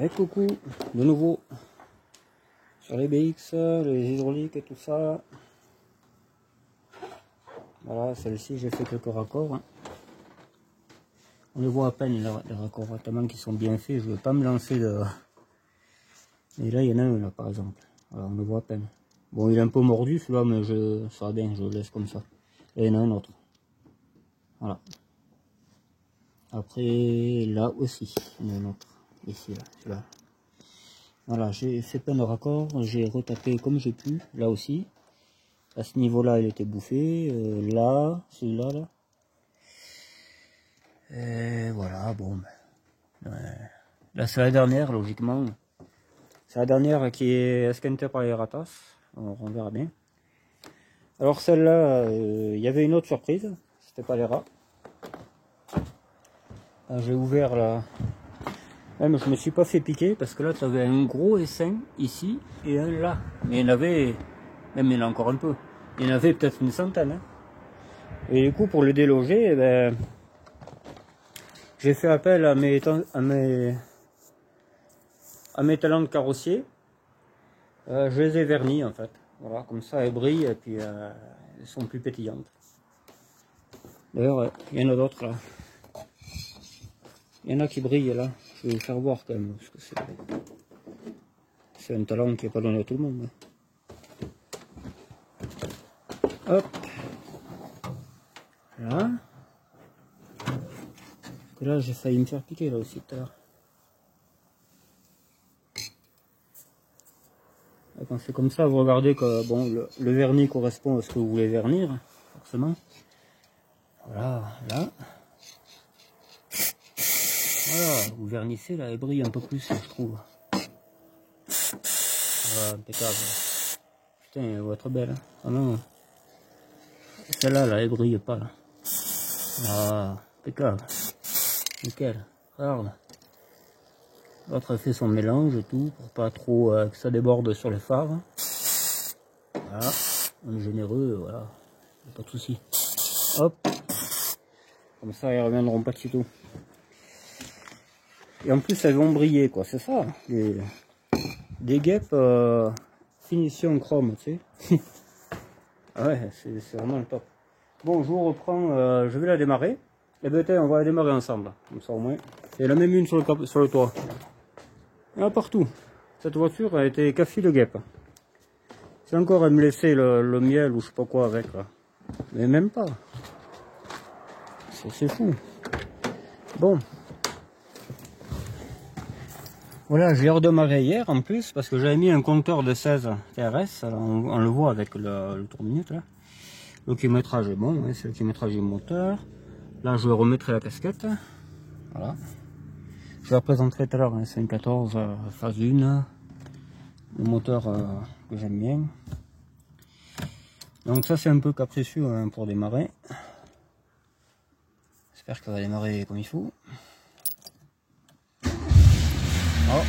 Et coucou, de nouveau sur les BX, les hydrauliques et tout ça. Voilà, celle-ci j'ai fait quelques raccords. On les voit à peine les raccords, tellement qu'ils sont bien faits. Je ne vais pas me lancer de... Et là il y en a un là par exemple. Voilà, on le voit à peine. Bon, il est un peu mordu celui-là, mais ça va bien, je le laisse comme ça. Et il y en a un autre. Voilà. Après là aussi, il y en a un autre. Ici, là, celui-là. Voilà, j'ai fait plein de raccords, j'ai retapé comme j'ai pu, là aussi. À ce niveau-là, il était bouffé. Là, celui-là, là. Et voilà, bon. Là, c'est la dernière, logiquement. C'est la dernière qui est esquintée par les ratas. On verra bien. Alors, celle-là, il y avait une autre surprise. C'était pas les rats. J'ai ouvert là. Même je me suis pas fait piquer parce que là tu avais un gros essaim ici et un là. Mais il y en avait, même il y en a encore un peu. Il y en avait peut-être une centaine. Hein. Et du coup pour le déloger, eh ben, j'ai fait appel à mes talons de carrossier. Je les ai vernis en fait. Voilà, comme ça elles brillent et puis elles sont plus pétillantes. D'ailleurs, il y en a d'autres là. Il y en a qui brillent là. Je vais vous faire voir quand même, parce que c'est un talent qui n'est pas donné à tout le monde. Hop. Là. Parce que là, j'ai failli me faire piquer là aussi tout à l'heure. Quand c'est comme ça, vous regardez que bon, le vernis correspond à ce que vous voulez vernir, forcément. Voilà, là. Voilà, vous vernissez là, elle brille un peu plus, je trouve. Voilà, impeccable. Putain, elle va être belle. Hein. Ah non. Celle-là, là, elle brille pas là. Ah, impeccable. Nickel. Regarde. L'autre, elle fait son mélange et tout, pour pas trop que ça déborde sur les phares. Voilà. On est généreux, voilà. Pas de souci. Hop. Comme ça, ils reviendront pas de sitôt. Et en plus, elles vont briller, quoi. C'est ça. Des guêpes finition chrome, tu sais. Ah ouais, c'est vraiment le top. Bon, je vous reprends. Je vais la démarrer. Et ben, on va la démarrer ensemble. Comme ça, au moins. Et la même une sur le toit. Il y en a partout. Cette voiture a été café de guêpes. C'est encore à me laisser le miel ou je sais pas quoi avec, là. Mais même pas. C'est fou. Bon. Voilà, j'ai redémarré hier en plus parce que j'avais mis un compteur de 16 TRS, alors on le voit avec le tour-minute là. Le kilométrage est bon, hein, c'est le kilométrage du moteur. Là je remettrai la casquette. Voilà. Je la présenterai tout à l'heure, hein, c'est un 14 phase 1. Le moteur que j'aime bien. Donc ça c'est un peu capricieux hein, pour démarrer. J'espère qu'elle va démarrer comme il faut. Oh.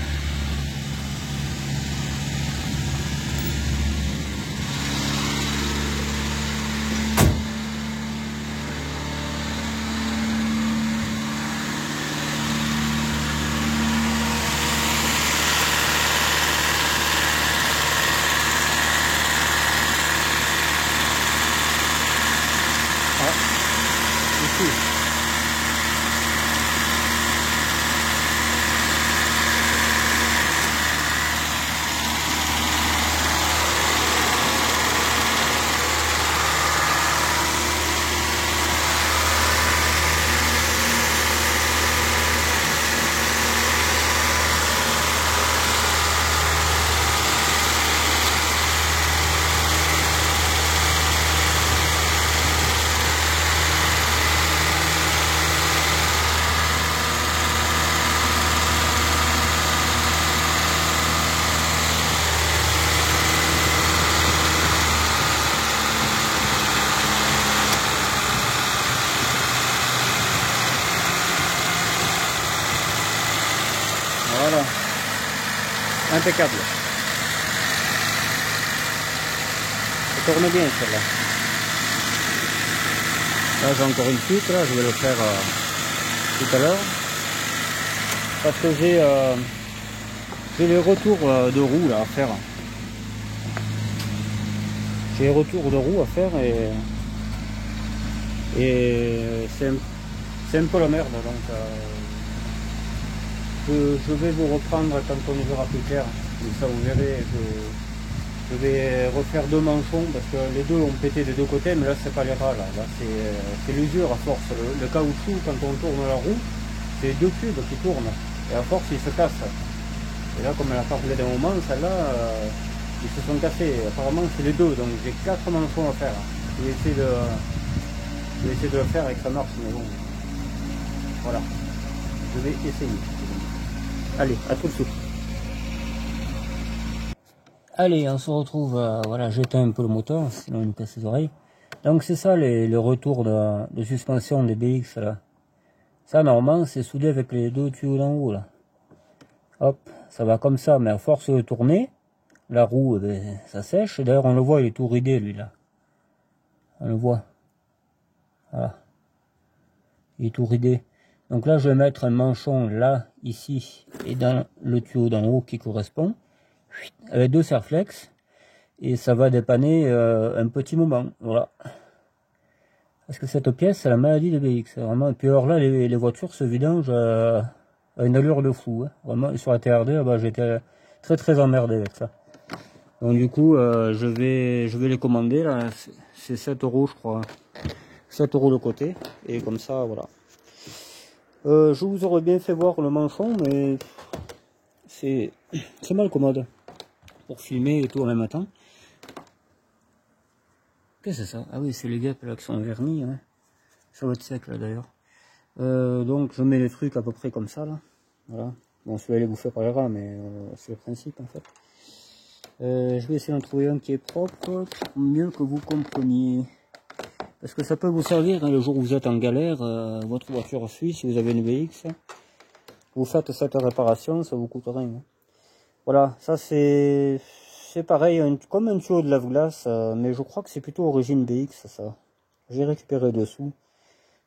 Ah. Ici. Voilà, impeccable. Ça tourne bien celle-là. Là j'ai encore une fuite, là je vais le faire tout à l'heure. Parce que J'ai les retours de roues là à faire. J'ai les retours de roues à faire et c'est un peu la merde. Donc je vais vous reprendre quand on y verra plus clair. Comme ça vous verrez, je vais refaire 2 manchons parce que les deux ont pété des deux côtés, mais là c'est pas les rats là c'est l'usure à force. Le caoutchouc quand on tourne la roue, c'est 2 cubes qui tournent et à force ils se cassent. Et là comme elle a parlé d'un moment, celle-là ils se sont cassés. Apparemment c'est les deux, donc j'ai 4 manchons à faire. Je vais essayer de le faire et que ça marche, mais bon. Voilà. Je vais essayer. Allez, à tout de suite. Allez, on se retrouve, voilà, j'éteins un peu le moteur, sinon il me casse les oreilles. Donc c'est ça le retour de suspension des BX là. Ça normalement c'est soudé avec les 2 tuyaux d'en haut là. Hop, ça va comme ça, mais à force de tourner, la roue, ben, ça sèche. D'ailleurs on le voit, il est tout ridé lui là. On le voit. Voilà. Il est tout ridé. Donc là je vais mettre un manchon là, ici, et dans le tuyau d'en haut qui correspond. Avec 2 serflex. Et ça va dépanner un petit moment. Voilà. Parce que cette pièce, c'est la maladie de BX. Vraiment. Et puis alors là, les voitures se vidangent à une allure de fou. Hein. Vraiment, sur la TRD, bah, j'étais très emmerdé avec ça. Donc du coup, je vais les commander. Là, c'est 7 euros, je crois. 7 euros de côté. Et comme ça, voilà. Je vous aurais bien fait voir le manchon, mais c'est mal commode. Pour filmer et tout en même temps. Qu'est-ce que c'est ça? Ah oui, c'est les guêpes là qui sont vernis. Hein. Ça va être sec là d'ailleurs. Donc je mets les trucs à peu près comme ça là. Voilà. Bon, je vais les bouffer par les rats, mais c'est le principe en fait. Je vais essayer d'en trouver un qui est propre pour mieux que vous compreniez. Parce que ça peut vous servir hein, le jour où vous êtes en galère, votre voiture suit, si vous avez une BX. Vous faites cette réparation, ça vous coûte rien. Hein. Voilà, ça c'est pareil, comme un tuyau de lave-glace, mais je crois que c'est plutôt origine BX ça. J'ai récupéré dessous.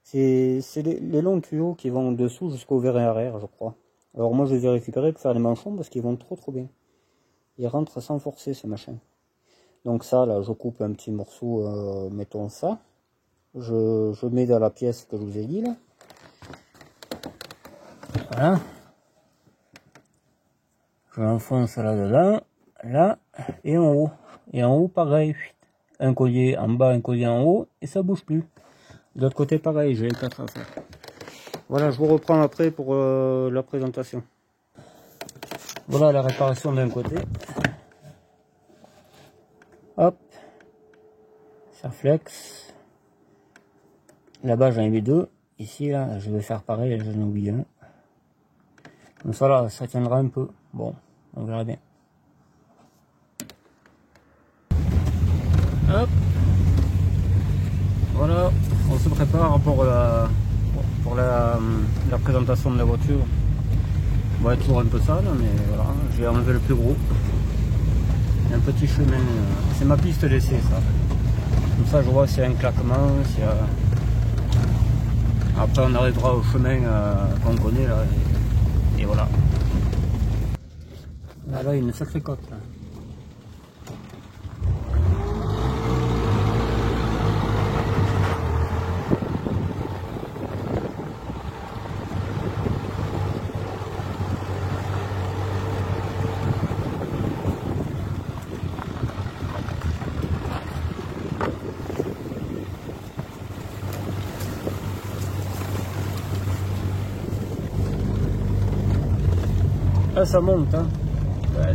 C'est les longs tuyaux qui vont dessous jusqu'au vérin arrière, je crois. Alors moi je les ai récupérés pour faire les manchons parce qu'ils vont trop bien. Ils rentrent sans forcer ce machin. Donc ça là, je coupe un petit morceau, mettons ça. Je mets dans la pièce que je vous ai dit là. Voilà. Je l'enfonce là-dedans, là, et en haut. Et en haut, pareil. Un collier en bas, un collier en haut, et ça bouge plus. De l'autre côté, pareil, j'ai les 4 à faire. Voilà, je vous reprends après pour la présentation. Voilà la réparation d'un côté. Hop. Serflex. Là-bas, j'en ai mis 2. Ici, là, je vais faire pareil, j'en ai oublié un. Comme ça, là, ça tiendra un peu. Bon, on verra bien. Hop. Voilà, on se prépare pour la présentation de la voiture. On va être toujours un peu sale, mais voilà, j'ai enlevé le plus gros. Il y a un petit chemin, c'est ma piste d'essai ça. Comme ça je vois s'il y a un claquement, s'il y a... Après on arrivera au chemin qu'on connaît là, et voilà. Là, il y a une sacrée côte là. Là ça monte, hein.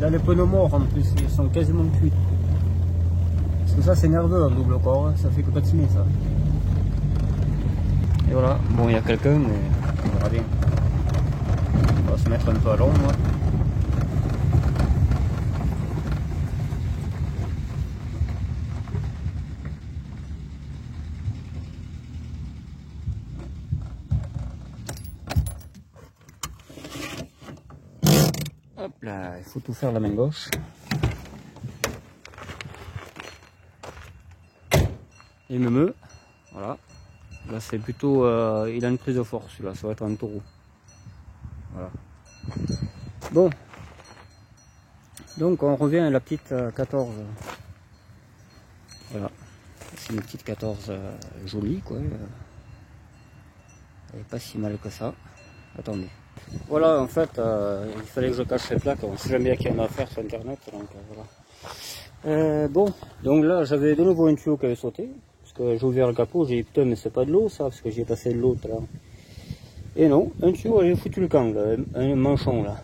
Là les pneus morts en plus, ils sont quasiment cuits. Parce que ça c'est nerveux en double corps, hein. Ça fait que patiner ça. Et voilà, bon il y a quelqu'un mais on verra bien. On va se mettre un peu à l'ombre. Ouais. Hop là, il faut tout faire la main gauche. Et me voilà. Là c'est plutôt, il a une prise de force, là ça va être un taureau. Voilà. Bon, Donc on revient à la petite 14. Voilà. C'est une petite 14 jolie quoi. Elle est pas si mal que ça. Attendez. Voilà, en fait, il fallait que je cache ces plaques. On ne sait jamais à qui on a affaire sur internet. Donc voilà. Bon, donc là j'avais de nouveau un tuyau qui avait sauté. Parce que j'ai ouvert le capot, j'ai dit putain mais c'est pas de l'eau ça, parce que j'ai passé de l'eau tout à l'heure. Et non, un tuyau avait foutu le camp, là, un manchon là.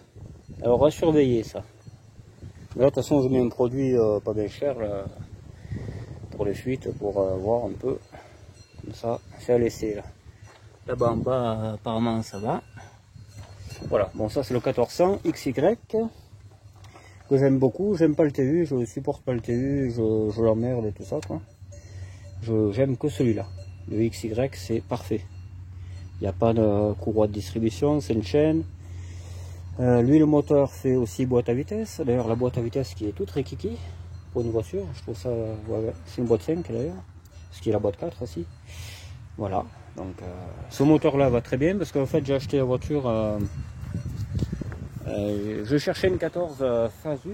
Alors à surveiller ça. Là de toute façon je mets un produit pas bien cher là, pour les fuites, pour voir un peu. Comme ça, c'est à laisser là. Là-bas en bas apparemment ça va. Voilà, bon ça c'est le 1400 XY que j'aime beaucoup. J'aime pas le TU, je supporte pas le TU, je l'emmerde et tout ça quoi. J'aime que celui-là. Le XY c'est parfait. Il n'y a pas de courroie de distribution, c'est une chaîne. Lui le moteur fait aussi boîte à vitesse. D'ailleurs la boîte à vitesse qui est toute rikiki pour une voiture. Je trouve ça, ouais, c'est une boîte 5 d'ailleurs. Ce qui est la boîte 4 aussi. Voilà. Donc ce moteur là va très bien parce qu'en fait j'ai acheté la voiture. Je cherchais une 14 phase 1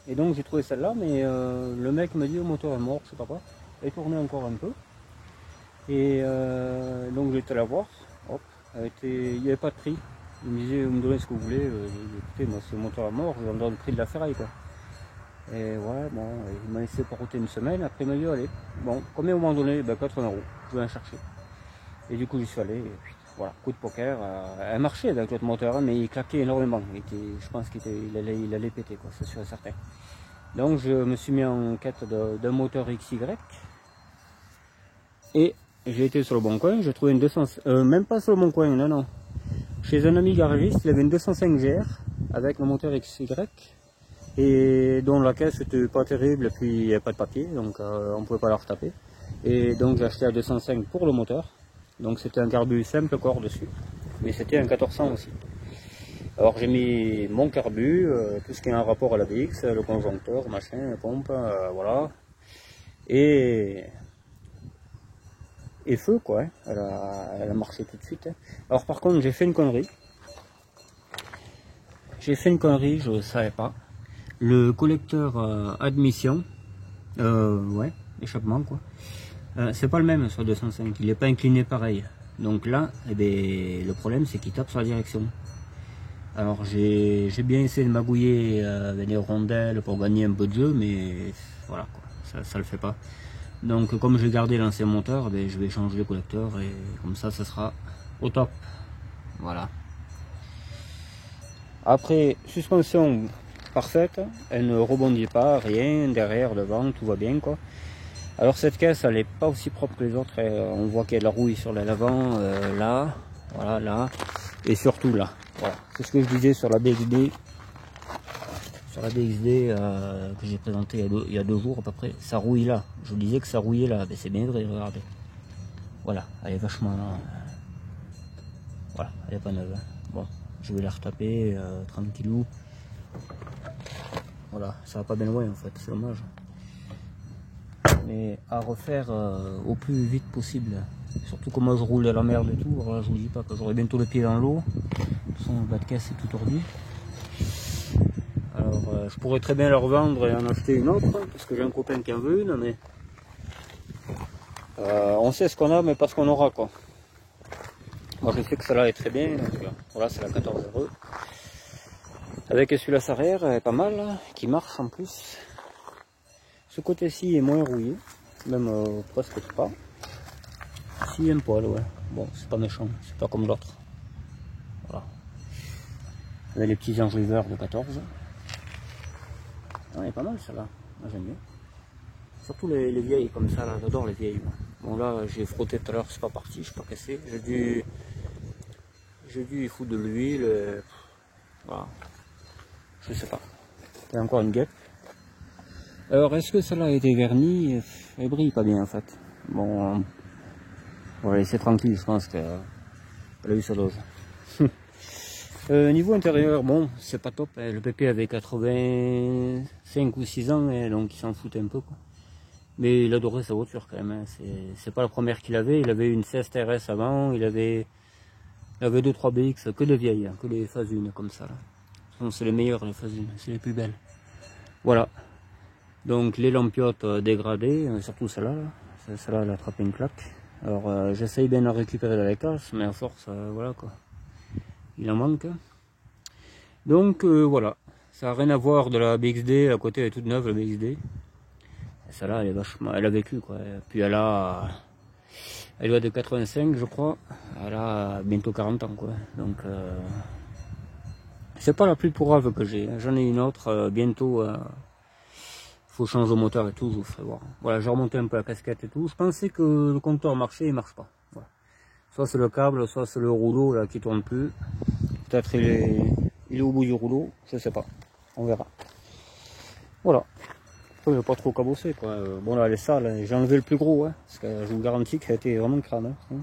et donc j'ai trouvé celle-là, mais le mec me dit le moteur est mort, je sais pas quoi. Elle tournait encore un peu et donc j'ai été la voir. Hop, il n'y avait pas de prix. Il me disait vous me donnez ce que vous voulez. Écoutez, moi ce moteur est mort, je vous en donne le prix de la ferraille quoi. Et ouais, bon, il m'a laissé porter une semaine. Après il m'a dit allez, bon, combien vous m'en donnez? Ben 80 €, je vais en chercher. Et du coup j'y suis allé. Et puis, voilà, coup de poker, elle marchait avec l'autre moteur, hein, mais il claquait énormément. Je pense qu'il allait péter, quoi, c'est sûr et certain. Donc je me suis mis en quête d'un moteur XY. Et j'ai été sur le bon coin, j'ai trouvé une 200, même pas sur le bon coin, non, non. Chez un ami garagiste, il avait une 205 GR avec le moteur XY. Et dont la caisse était pas terrible, et puis il n'y avait pas de papier, donc on pouvait pas la retaper. Et donc j'ai acheté la 205 pour le moteur. Donc c'était un carbu simple corps dessus, mais c'était un 1400 aussi. Alors j'ai mis mon carbu, tout ce qui est en rapport à la BX, le conjoncteur, machin, la pompe, voilà. Et feu quoi, hein. Elle a marché tout de suite. Hein. Alors par contre j'ai fait une connerie. Je ne savais pas. Le collecteur admission, ouais, échappement quoi. C'est pas le même sur 205, il n'est pas incliné pareil. Donc là, eh bien, le problème c'est qu'il tape sur la direction. Alors j'ai bien essayé de magouiller avec les rondelles pour gagner un peu de jeu, mais voilà quoi, ça le fait pas. Donc comme j'ai gardé l'ancien moteur, eh je vais changer le collecteur et comme ça sera au top. Voilà. Après, suspension parfaite, elle ne rebondit pas, rien, derrière, devant, tout va bien quoi. Alors cette caisse elle n'est pas aussi propre que les autres, on voit qu'il y a de la rouille sur l'avant, là, voilà, là, et surtout là, voilà. C'est ce que je disais sur la BXD, que j'ai présenté il y a 2 jours à peu près, ça rouille là, je vous disais que ça rouillait là, mais c'est bien vrai, regardez, voilà, elle est vachement, voilà, elle est pas neuve, hein. Bon, je vais la retaper, tranquillou, voilà, ça va pas bien loin en fait, c'est dommage. Mais à refaire au plus vite possible. Surtout que moi je roule à la merde et tout, alors là je vous dis pas que j'aurai bientôt le pied dans l'eau. De toute façon le bas de caisse est tout tordu. Alors je pourrais très bien la revendre et en acheter une autre, parce que j'ai un copain qui en veut une, mais on sait ce qu'on a mais pas ce qu'on aura quoi. Moi je sais que celle-là est très bien, donc, voilà c'est la 14 €. Avec essuie-glace arrière, elle est pas mal, qui marche en plus. Ce côté-ci est moins rouillé, même presque pas. Si un poil, ouais. Bon, c'est pas méchant, c'est pas comme l'autre. Voilà. Avec les petits enjoliveurs de 14. Ouais, elle est pas mal celle-là. Moi j'aime bien. Surtout les vieilles comme ça, là, j'adore les vieilles. Moi. Bon là, j'ai frotté tout à l'heure, c'est pas parti, je suis pas cassé. J'ai dû y foutre de l'huile. Voilà. Je sais pas. Il y a encore une guêpe. Alors, est-ce que celle-là a été vernie? Elle brille pas bien en fait. Bon, on va la laisser tranquille, je pense qu'elle a eu sa dose. Niveau intérieur, bon, c'est pas top. Le PP avait 85 ou 6 ans, donc il s'en foutait un peu. Quoi. Mais il adorait sa voiture quand même. Hein. C'est pas la première qu'il avait. Il avait une 16 TRS avant, il avait 2-3 BX, que de vieilles, hein, que les phases 1 comme ça. Là. C'est les meilleures, les Fasine, c'est les plus belles. Voilà. Donc les lampiotes dégradées, surtout celle-là. Celle-là, elle a attrapé une claque. Alors j'essaye bien de la récupérer dans les casses, mais à force, voilà quoi. Il en manque. Donc voilà. Ça n'a rien à voir de la BXD, à côté elle est toute neuve la BXD. Celle-là, elle est vachement, elle a vécu quoi. Puis elle doit être de 85 je crois. Elle a bientôt 40 ans quoi. Donc c'est pas la plus pourrave que j'ai. J'en ai une autre bientôt. Faut changer le moteur et tout, je vous ferai voir. Voilà, j'ai remonté un peu la casquette et tout. Je pensais que le compteur marchait, il marche pas. Voilà. Soit c'est le câble, soit c'est le rouleau là qui tourne plus. Peut-être il est au bout du rouleau, je sais pas. On verra. Voilà. Après, je vais pas trop cabosser quoi. Bon là, elle est sale, j'ai enlevé le plus gros, hein, parce que je vous garantis qu'elle était vraiment crâne. Hein.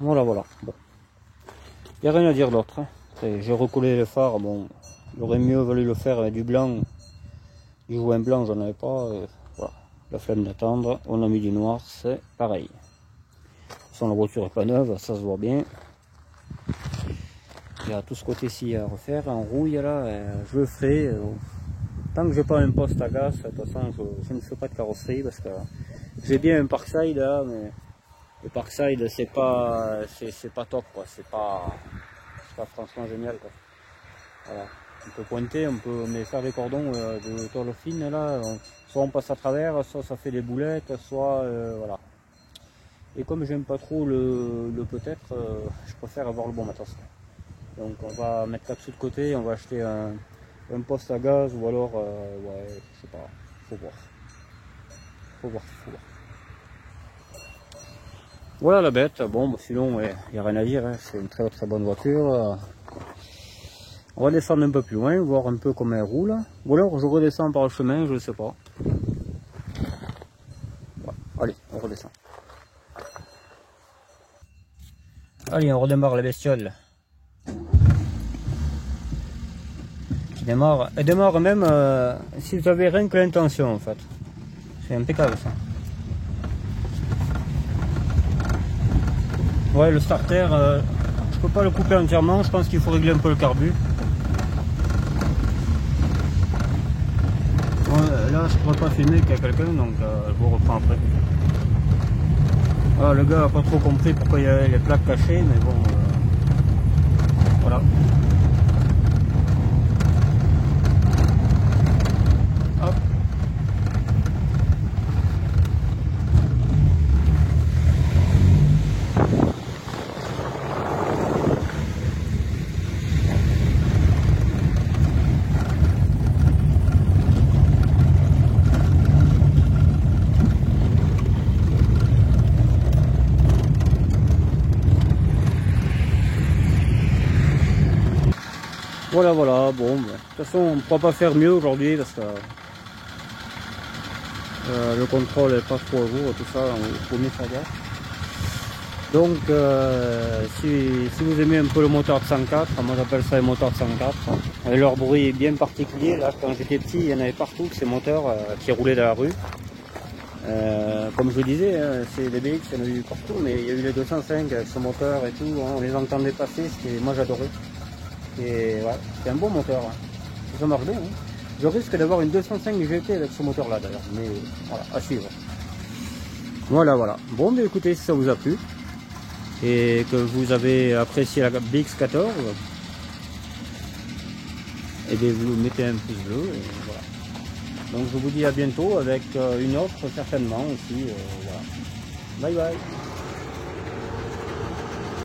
Voilà, voilà. Bon. Il n'y a rien à dire d'autre. Hein. J'ai recollé le phare, bon, il aurait mieux valu le faire avec du blanc. Du joint blanc, j'en avais pas. Voilà, la flemme d'attendre. On a mis du noir, c'est pareil. Sans la voiture est pas neuve, ça se voit bien. Il y a tout ce côté-ci à refaire. En rouille là, je le ferai. Tant que j'ai pas un poste à gaz, de toute façon, je ne fais pas de carrosserie parce que j'ai bien un Parkside là, mais le Parkside c'est pas top quoi. C'est pas franchement génial quoi. Voilà. On peut pointer, on peut faire des cordons de tôle fine là, soit on passe à travers, soit ça fait des boulettes, soit voilà. Et comme j'aime pas trop le peut-être, je préfère avoir le bon matos. Donc on va mettre là-dessus de côté, on va acheter un poste à gaz ou alors, ouais, je sais pas, faut voir. Faut voir. Voilà la bête, bon bah, sinon il n'y a rien à dire, hein. C'est une très bonne voiture. On va descendre un peu plus loin, voir un peu comment elle roule. Ou alors je redescends par le chemin, je ne sais pas. Ouais. Allez, on redescend. Allez, on redémarre la bestiole. Qui démarre. Elle démarre même si vous avez rien que l'intention en fait. C'est impeccable ça. Ouais, le starter, je peux pas le couper entièrement, je pense qu'il faut régler un peu le carbu. Là je pourrais pas filmer qu'il y a quelqu'un, donc je vous reprends après. Ah, le gars a pas trop compris pourquoi il y avait les plaques cachées, mais bon, voilà. Hop. Voilà, bon, de toute façon on ne pourra pas faire mieux aujourd'hui parce que le contrôle n'est pas trop à jour, tout ça, il faut mieux faire gaffe. Donc si vous aimez un peu le moteur de 104, moi j'appelle ça les moteurs de 104, et leur bruit est bien particulier. Là quand j'étais petit il y en avait partout ces moteurs qui roulaient dans la rue. Comme je vous disais, hein, c'est des BX, il y en a eu partout, mais il y a eu les 205 avec ce moteur et tout, hein, on les entendait passer, moi j'adorais. Et ouais, c'est un bon moteur, hein. Ça marche bien. Hein. Je risque d'avoir une 205 GT avec ce moteur là d'ailleurs, mais voilà, à suivre. Voilà. Bon, mais écoutez, si ça vous a plu et que vous avez apprécié la BX14, et bien vous mettez un pouce bleu, et voilà. Donc je vous dis à bientôt avec une offre certainement aussi. Voilà. Bye bye.